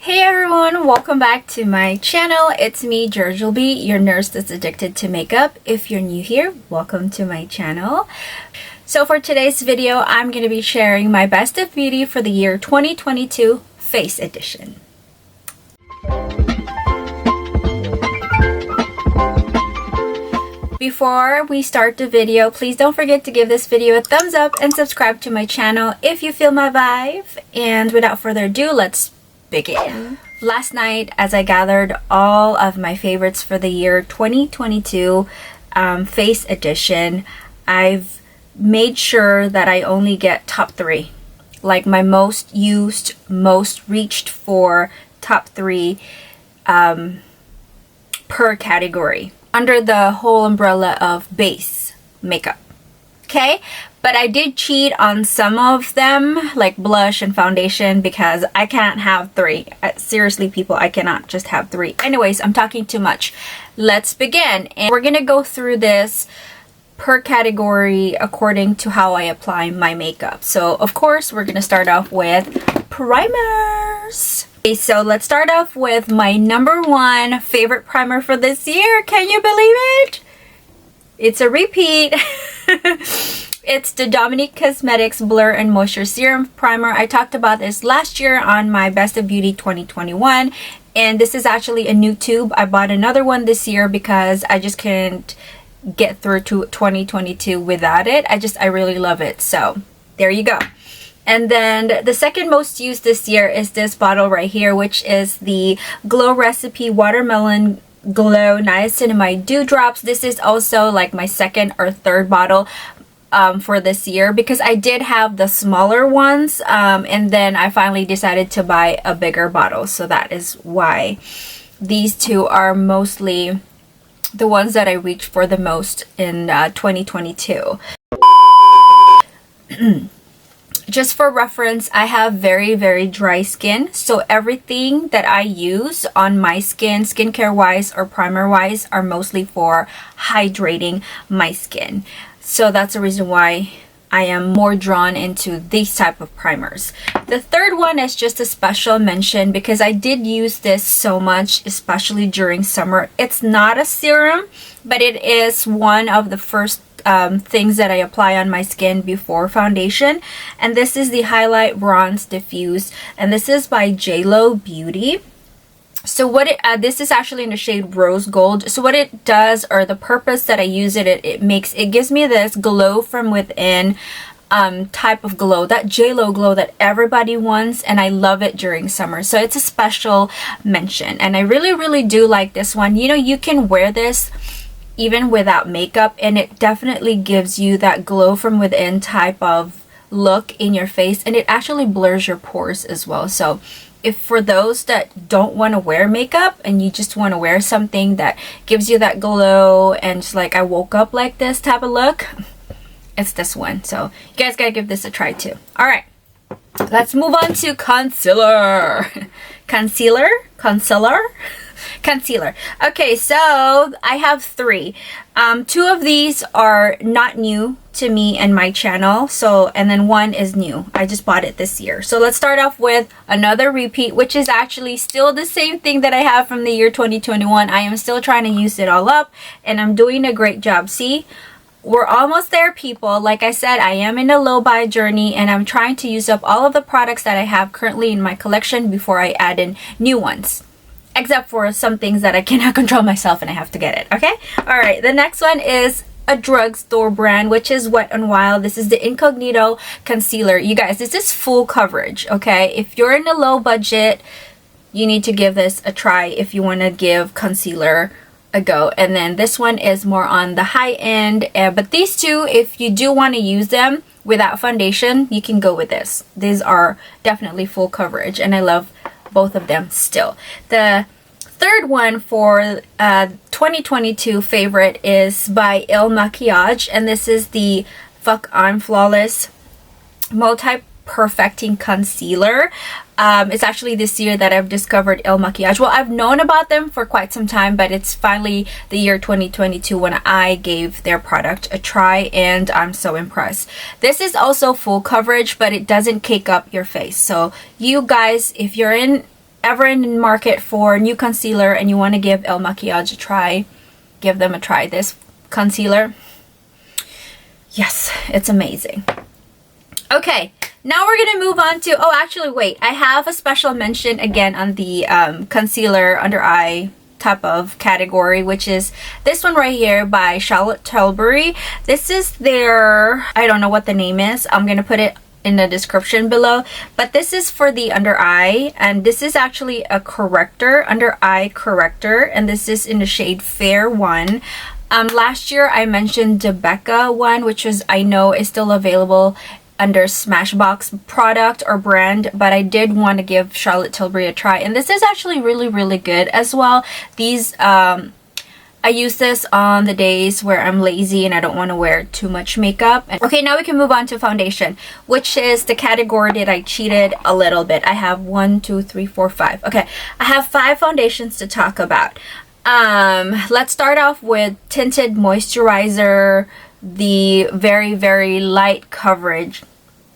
Hey everyone, welcome back to my channel. It's me, B, your nurse that's addicted to makeup. If you're new here, welcome to my channel. So for today's video, I'm going to be sharing my best of beauty for the year 2022 Face Edition. Before we start the video, please don't forget to give this video a thumbs up and subscribe to my channel if you feel my vibe. And without further ado, let's begin. Last night, as I gathered all of my favorites for the year 2022 Face Edition, I've made sure that I only get top 3. Like my most used, most reached for top 3 per category, under the whole umbrella of base makeup. Okay, but I did cheat on some of them, like blush and foundation, because I can't have 3. Seriously, people, I cannot just have 3. Anyways, I'm talking too much. Let's begin, and we're gonna go through this per category according to how I apply my makeup. So of course, we're gonna start off with primers. Okay, so let's start off with my number 1 favorite primer for this year. Can you believe it? It's a repeat. It's the Dominique Cosmetics Blur and Moisture Serum Primer. I talked about this last year on my Best of Beauty 2021. And this is actually a new tube. I bought another one this year because I just couldn't get through to 2022 without it. I really love it. So there you go. And then the second most used this year is this bottle right here, which is the Glow Recipe Watermelon Glow Niacinamide Dewdrops. This is also like my second or third bottle for this year, because I did have the smaller ones and then I finally decided to buy a bigger bottle. So that is why these two are mostly the ones that I reached for the most in 2022. Just for reference, I have very dry skin, so everything that I use on my skin, skincare wise or primer wise, are mostly for hydrating my skin. So that's the reason why I am more drawn into these type of primers. The third one is just a special mention because I did use this so much, especially during summer. It's not a serum, but it is one of the first things that I apply on my skin before foundation, and this is the Highlight Bronze Diffuse, and this is by JLo Beauty. So what this is actually in the shade Rose Gold. So what it does, or the purpose that I use it, it gives me this glow from within type of glow, that JLo glow that everybody wants, and I love it during summer. So it's a special mention, and I really do like this one. You know, you can wear this even without makeup, and it definitely gives you that glow from within type of look in your face, and it actually blurs your pores as well. So if for those that don't want to wear makeup and you just want to wear something that gives you that glow and just like I woke up like this type of look, it's this one. So you guys gotta give this a try too. All right, let's move on to concealer. Concealer. Okay, so I have 3. 2 of these are not new to me and my channel, and then 1 is new. I just bought it this year. So let's start off with another repeat, which is actually still the same thing that I have from the year 2021. I am still trying to use it all up, and I'm doing a great job. See, we're almost there, people. Like I said, I am in a low buy journey, and I'm trying to use up all of the products that I have currently in my collection before I add in new ones. Except for some things that I cannot control myself and I have to get it, okay? Alright, the next one is a drugstore brand, which is Wet n Wild. This is the Incognito Concealer. You guys, this is full coverage, okay? If you're in a low budget, you need to give this a try if you want to give concealer a go. And then this one is more on the high end, but these two, if you do want to use them without foundation, you can go with this. These are definitely full coverage, and I love both of them still. The third one for 2022 favorite is by Makiage, and this is the Fuck I'm Flawless Multi-Perfecting Concealer. It's actually this year that I've discovered Makiage. Well, I've known about them for quite some time, but it's finally the year 2022 when I gave their product a try, and I'm so impressed. This is also full coverage, but it doesn't cake up your face. So you guys, if you're in ever in the market for new concealer and you want to give El Makiage a try, give them a try. This concealer, yes, it's amazing. Okay, now we're gonna move on to, oh actually wait, I have a special mention again on the concealer under eye type of category, which is this one right here by Charlotte Tilbury. This is their, I don't know what the name is, I'm gonna put it in the description below, but this is for the under eye, and this is actually a corrector, under eye corrector, and this is in the shade Fair 1. Last year I mentioned the Becca one, which is, I know is still available under Smashbox product or brand, but I did want to give Charlotte Tilbury a try, and this is actually really good as well. These I use this on the days where I'm lazy and I don't want to wear too much makeup. Okay, now we can move on to foundation, which is the category that I cheated a little bit. I have 1, 2, 3, 4, 5. Okay, I have 5 foundations to talk about. Let's start off with Tinted Moisturizer, the very light coverage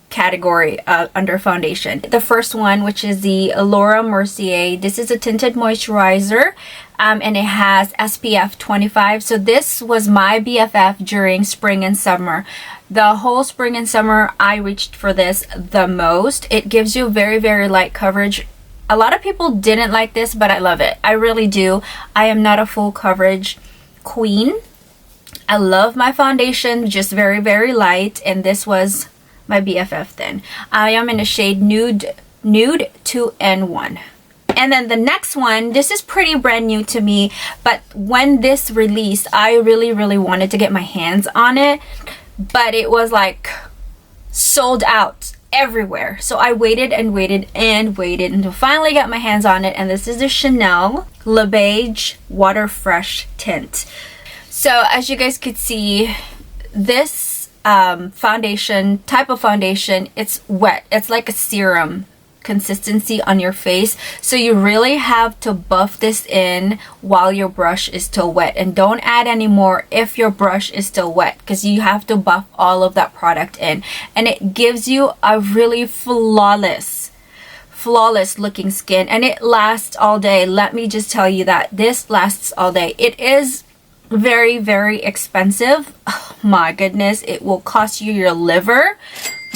category under foundation. The first one, which is the Laura Mercier. This is a tinted moisturizer, and it has SPF 25. So this was my BFF during spring and summer. The whole spring and summer I reached for this the most. It gives you very light coverage. A lot of people didn't like this, but I love it. I really do. I am not a full coverage queen. I love my foundation just very light, and this was my BFF then. I am in the shade Nude 2N1. And then the next one, this is pretty brand new to me, but when this released, I really wanted to get my hands on it, but it was like sold out everywhere. So I waited until finally got my hands on it, and this is the Chanel Le Beige Water Fresh Tint. So as you guys could see, this foundation, type of foundation, it's wet. It's like a serum consistency on your face. So you really have to buff this in while your brush is still wet. And don't add any more if your brush is still wet, because you have to buff all of that product in. And it gives you a really flawless looking skin. And it lasts all day. Let me just tell you that this lasts all day. It is very expensive. Oh my goodness, it will cost you your liver,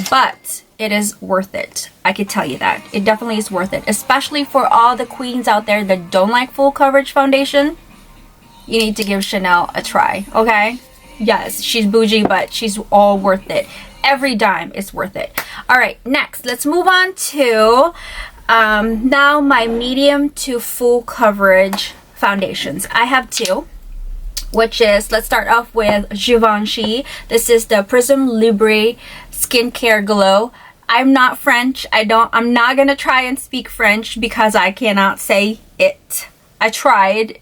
but it is worth it. I could tell you that. It definitely is worth it, especially for all the queens out there that don't like full coverage foundation. You need to give Chanel a try, okay? Yes, she's bougie, but she's all worth it. Every dime is worth it. All right, next, let's move on to now my medium to full coverage foundations. I have 2. Which is, let's start off with Givenchy. This is the Prisme Libre Skincare Glow. I'm not French. I'm not gonna try and speak French because I cannot say it. I tried.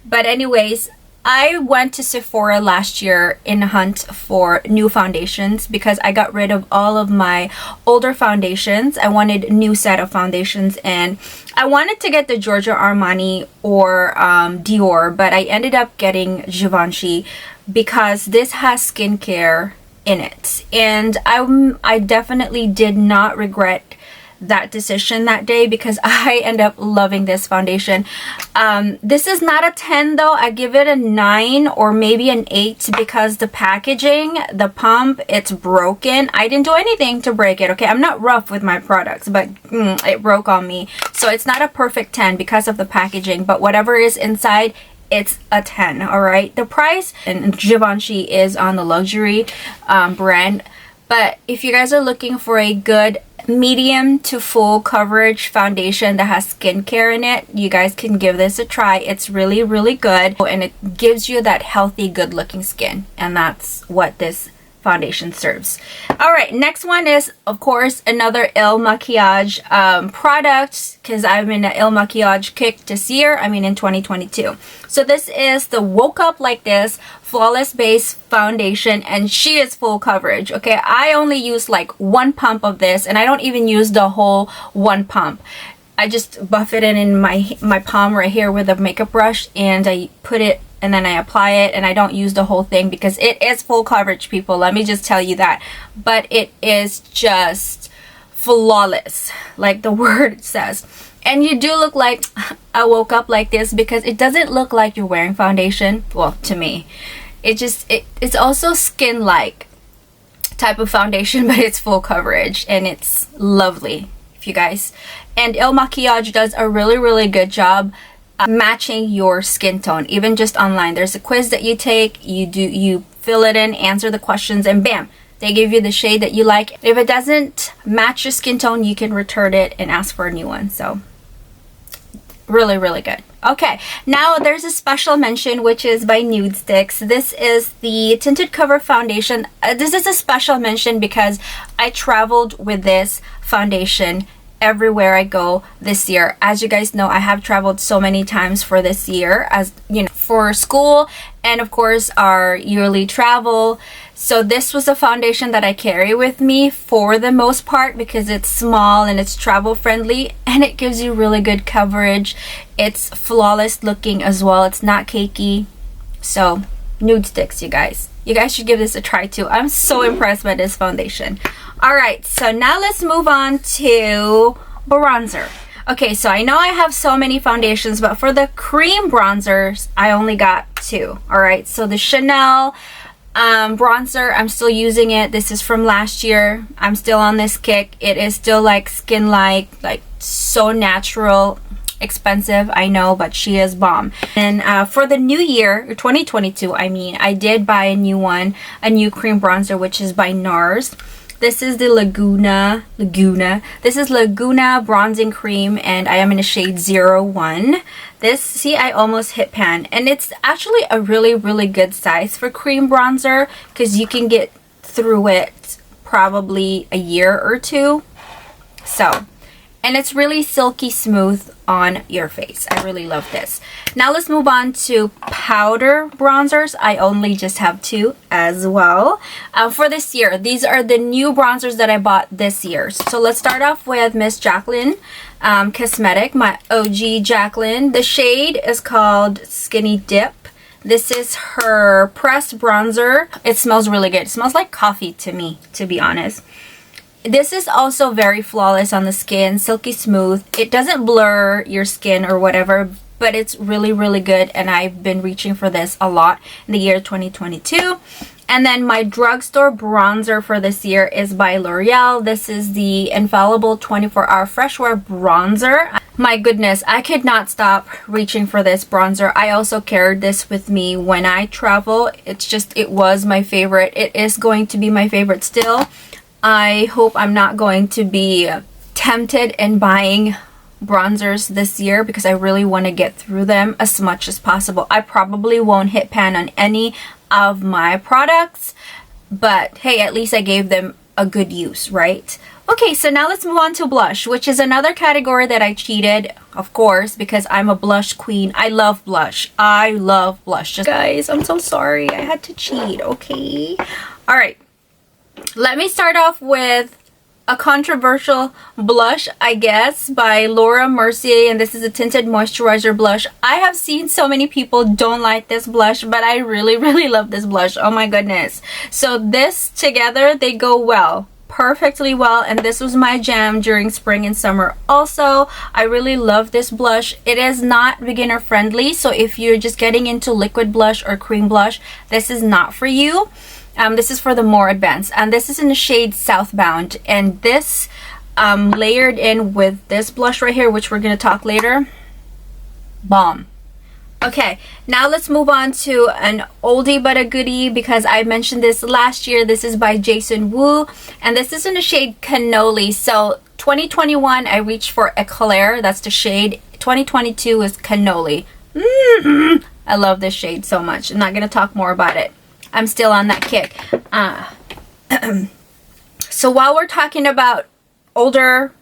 But anyways, I went to Sephora last year in a hunt for new foundations because I got rid of all of my older foundations. I wanted a new set of foundations, and I wanted to get the Giorgio Armani or Dior, but I ended up getting Givenchy because this has skincare in it. And I definitely did not regret that decision that day because I end up loving this foundation. This is not a 10 though. I give it a 9 or maybe an 8 because the packaging, the pump, it's broken. I didn't do anything to break it, okay? I'm not rough with my products, but it broke on me. So it's not a perfect 10 because of the packaging, but whatever is inside, it's a 10. All right, the price, and Givenchy is on the luxury brand, but if you guys are looking for a good medium to full coverage foundation that has skincare in it, you guys can give this a try. It's really good, and it gives you that healthy, good looking skin, and that's what this foundation serves. All right, next one is of course another Il Makiage product, because I'm in an Il Makiage kick this year. I mean in 2022. So this is the Woke Up Like This Flawless Base Foundation, and she is full coverage. Okay, I only use like 1 pump of this, and I don't even use the whole 1 pump. I just buff it in my palm right here with a makeup brush, and I put it, and then I apply it, and I don't use the whole thing because it is full coverage, people. Let me just tell you that. But it is just flawless, like the word says. And you do look like I woke up like this, because it doesn't look like you're wearing foundation. Well, to me, it's also skin like type of foundation, but it's full coverage and it's lovely, if you guys. And Makiage does a really good job matching your skin tone. Even just online, there's a quiz that you take, you fill it in, answer the questions, and bam, they give you the shade that you like. If it doesn't match your skin tone, you can return it and ask for a new one. So really good. Okay, now there's a special mention, which is by NUDESTIX. This is the Tinted Cover Foundation. This is a special mention because I traveled with this foundation everywhere I go this year. As you guys know, I have traveled so many times for this year, as you know, for school and of course our yearly travel. So this was a foundation that I carry with me for the most part, because it's small and it's travel friendly and it gives you really good coverage. It's flawless looking as well. It's not cakey. So NUDESTIX, you guys should give this a try too. I'm so impressed by this foundation. All right, so now let's move on to bronzer. Okay, so I know I have so many foundations, but for the cream bronzers, I only got 2. All right, so the Chanel bronzer, I'm still using it. This is from last year. I'm still on this kick. It is still like skin like so natural. Expensive, I know, but she is bomb. And for the new year, 2022, I mean, I did buy a new cream bronzer, which is by NARS. This is the Laguna. This is Laguna bronzing cream, and I am in a shade 01. This, see, I almost hit pan, and it's actually a really good size for cream bronzer, because you can get through it probably a year or 2. So, and it's really silky smooth on your face. I really love this. Now let's move on to powder bronzers. I only just have 2 as well. For this year, these are the new bronzers that I bought this year. So let's start off with Miss Jacqueline Cosmetic, my OG Jacqueline. The shade is called Skinny Dip. This is her pressed bronzer. It smells really good. It smells like coffee to me, to be honest. This is also very flawless on the skin, silky smooth. It doesn't blur your skin or whatever, but it's really good, and I've been reaching for this a lot in the year 2022. And then my drugstore bronzer for this year is by L'Oreal. This is the Infallible 24-Hour Fresh Wear Bronzer. My goodness, I could not stop reaching for this bronzer. I also carried this with me when I travel. It was my favorite. It is going to be my favorite still. I hope I'm not going to be tempted in buying bronzers this year, because I really want to get through them as much as possible. I probably won't hit pan on any of my products, but hey, at least I gave them a good use, right? Okay, so now let's move on to blush, which is another category that I cheated, of course, because I'm a blush queen. I love blush. I love blush. Just, guys, I'm so sorry. I had to cheat, okay? All right. Let me start off with a controversial blush, I guess, by Laura Mercier, and this is a Tinted Moisturizer blush. I have seen so many people don't like this blush, but I really love this blush. Oh my goodness. So this together, they go well, perfectly well, and this was my jam during spring and summer. Also, I really love this blush. It is not beginner friendly, so if you're just getting into liquid blush or cream blush, this is not for you. This is for the more advanced, and this is in the shade Southbound, and this layered in with this blush right here, which we're going to talk later. Bomb. Okay, now let's move on to an oldie but a goodie, because I mentioned this last year. This is by Jason Wu, and this is in the shade Cannoli. So 2021, I reached for Eclair. That's the shade. 2022 is Cannoli. I love this shade so much. I'm not going to talk more about it. I'm still on that kick. So while we're talking about older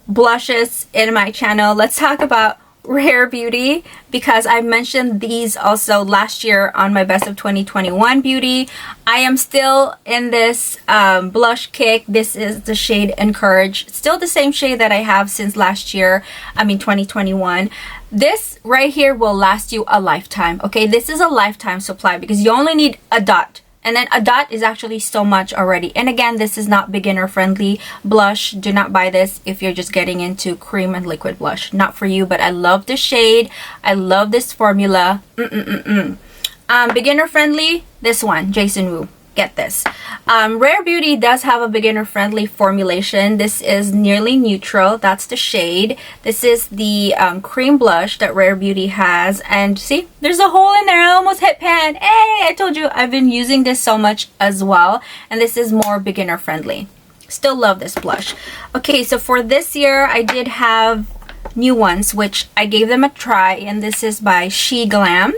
blushes in my channel, let's talk about Rare Beauty, because I mentioned these also last year on my Best of 2021 Beauty. I am still in this blush kick. This is the shade Encourage. Still the same shade that I have since last year, 2021. This right here will last you a lifetime, okay? This is a lifetime supply, because you only need a dot And then a dot is actually so much already. And again, this is not beginner friendly blush. Do not buy this if you're just getting into cream and liquid blush. Not for you, but I love the shade. I love this formula. Beginner friendly, this one, Jason Wu. Get this. Rare Beauty does have a beginner friendly formulation. This is Nearly Neutral. That's the shade. This is the cream blush that Rare Beauty has. And see, there's a hole in there. I almost hit pan. Hey, I told you I've been using this so much as well. And this is more beginner friendly. Still love this blush. Okay, so for this year, I did have new ones, which I gave them a try. And this is by She Glam.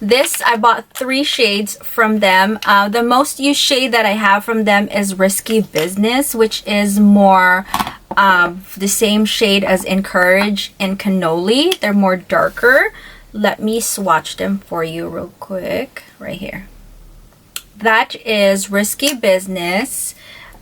This I bought 3 shades from them. The most used shade that I have from them is Risky Business, which is more the same shade as Encourage and Cannoli. They're more darker. Let me swatch them for you real quick right here. That is Risky Business.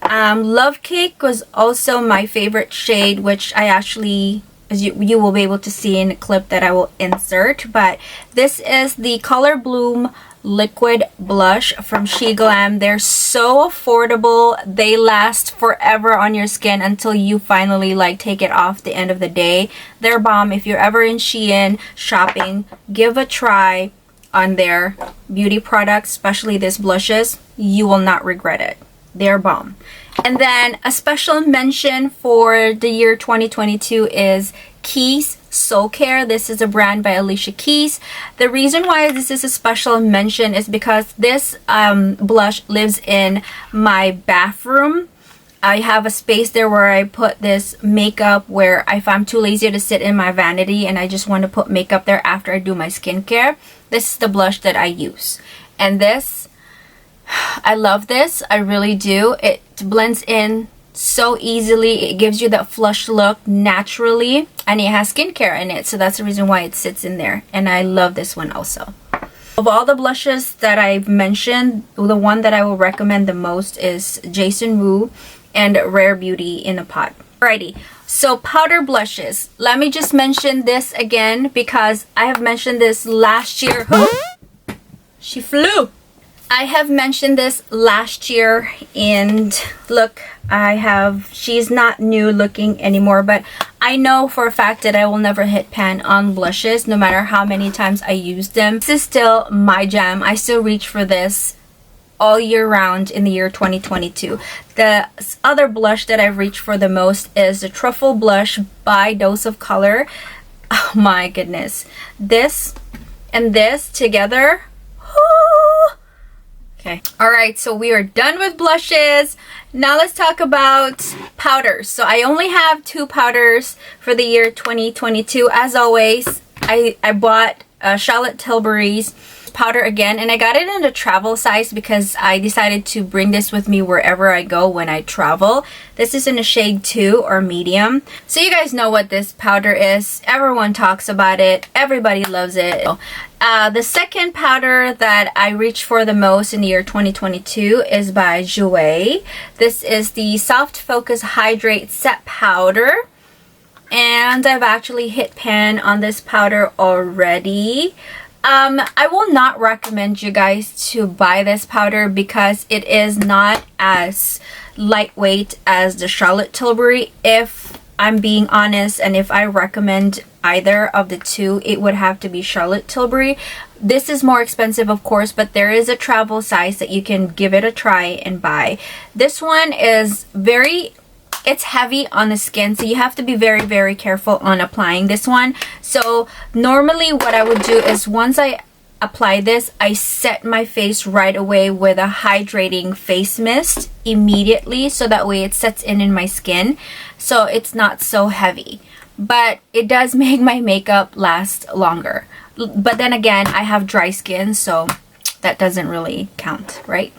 Love Cake was also my favorite shade, which I actually, as you will be able to see in a clip that I will insert. But this is the Color Bloom liquid blush from She Glam. They're so affordable. They last forever on your skin until you finally like take it off the end of the day. They're bomb. If you're ever in Shein shopping, give a try on their beauty products, especially these blushes. You will not regret it. They're bomb. And then a special mention for the year 2022 is Keys Soul Care. This is a brand by Alicia Keys. The reason why this is a special mention is because this blush lives in my bathroom. I have a space there where I put this makeup, where if I'm too lazy to sit in my vanity and I just want to put makeup there after I do my skincare, this is the blush that I use. And this, I love this. I really do. It blends in so easily. It gives you that flush look naturally, and it has skincare in it, so that's the reason why it sits in there. And I love this one also. Of all the blushes that I've mentioned, the one that I will recommend the most is Jason Wu and Rare Beauty in a pot. Alrighty, so powder blushes. Let me just mention this again because I have mentioned this last year. She flew. I have mentioned this last year, and look, she's not new looking anymore, but I know for a fact that I will never hit pan on blushes no matter how many times I use them. This is still my jam. I still reach for this all year round in the year 2022. The other blush that I've reached for the most is the Truffle Blush by Dose of Color. Oh my goodness. This and this together. Okay. Alright, so we are done with blushes. Now let's talk about powders. So I only have 2 powders for the year 2022. As always, I bought Charlotte Tilbury's powder again, and I got it in the travel size because I decided to bring this with me wherever I go when I travel. This is in a shade 2 or medium. So you guys know what this powder is. Everyone talks about it. Everybody loves it. The second powder that I reached for the most in the year 2022 is by Jouer. This is the Soft Focus Hydrate Set Powder. And I've actually hit pan on this powder already. I will not recommend you guys to buy this powder because it is not as lightweight as the Charlotte Tilbury. If I'm being honest, and if I recommend either of the two, it would have to be Charlotte Tilbury. This is more expensive, of course, but there is a travel size that you can give it a try and buy. This one is it's heavy on the skin, so you have to be very, very careful on applying this one. So normally what I would do is once I apply this, I set my face right away with a hydrating face mist immediately, so that way it sets in my skin, so it's not so heavy. But it does make my makeup last longer. But then again, I have dry skin, so that doesn't really count, right?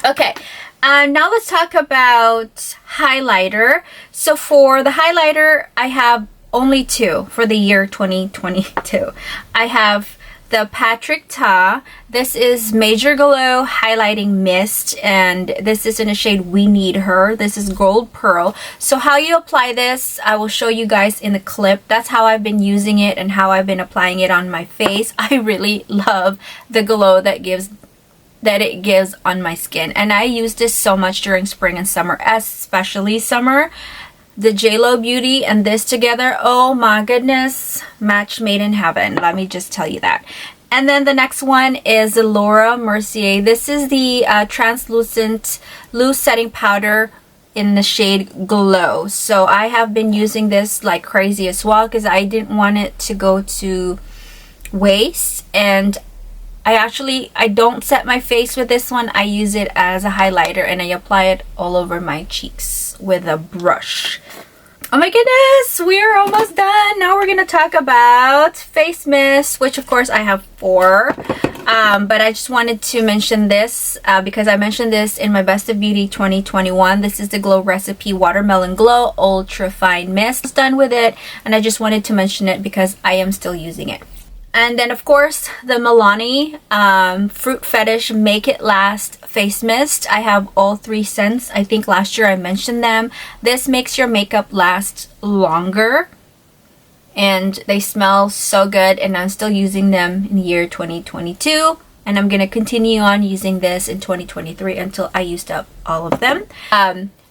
Okay. Now let's talk about highlighter. So for the highlighter, I have only 2 for the year 2022. I have the Patrick Ta. This is Major Glow Highlighting Mist, and this is in a shade We Need Her. This is Gold Pearl. So how you apply this, I will show you guys in the clip. That's how I've been using it and how I've been applying it on my face. I really love the glow that that it gives on my skin. And I use this so much during spring and summer, especially summer. The JLo Beauty and this together, oh my goodness, match made in heaven, let me just tell you that. And then the next one is the Laura Mercier. This is the translucent loose setting powder in the shade Glow. So I have been using this like crazy as well because I didn't want it to go to waste. And I don't set my face with this one. I use it as a highlighter and I apply it all over my cheeks with a brush. Oh my goodness, we're almost done. Now we're gonna talk about face mist, which of course I have 4. But I just wanted to mention this because I mentioned this in my Best of Beauty 2021. This is the Glow Recipe Watermelon Glow Ultra Fine Mist. I was done with it and I just wanted to mention it because I am still using it. And then of course the Milani Fruit Fetish Make It Last Face Mist. I have all 3 scents. I think last year I mentioned them. This makes your makeup last longer. And they smell so good and I'm still using them in the year 2022. And I'm going to continue on using this in 2023 until I used up all of them.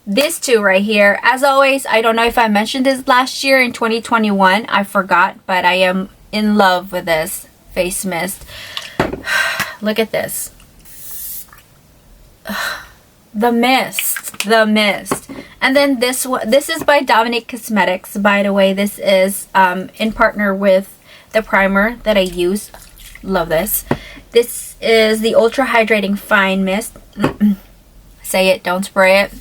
This two right here, as always, I don't know if I mentioned this last year in 2021. I forgot, but I am in love with this face mist. Look at this. The mist. And then this one, this is by Dominique Cosmetics, by the way. This is in partner with the primer that I use. Love this. This is the Ultra Hydrating Fine Mist. Say it, don't spray it.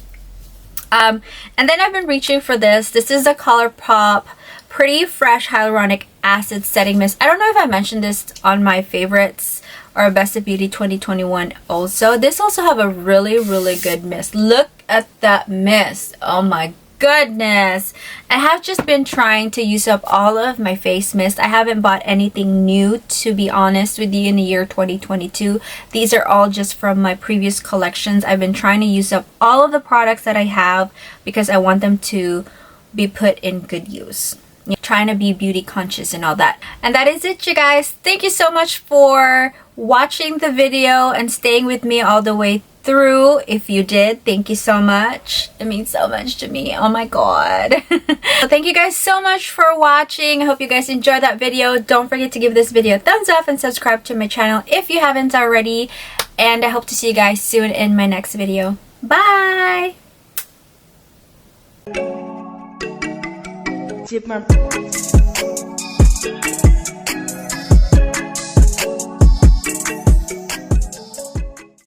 And then I've been reaching for this. This is the ColourPop Pretty Fresh Hyaluronic Acid Setting Mist. I don't know if I mentioned this on my favorites or Best of Beauty 2021 also. This also have a really, really good mist. Look at that mist. Oh my goodness. I have just been trying to use up all of my face mist. I haven't bought anything new, to be honest with you, in the year 2022. These are all just from my previous collections. I've been trying to use up all of the products that I have because I want them to be put in good use. Trying to be beauty conscious and all that. And that is it, you guys. Thank you so much for watching the video and staying with me all the way through. If you did, thank you so much. It means so much to me. Oh my god. So thank you guys so much for watching. I hope you guys enjoyed that video. Don't forget to give this video a thumbs up and subscribe to my channel if you haven't already. And I hope to see you guys soon in my next video. Bye. Dip my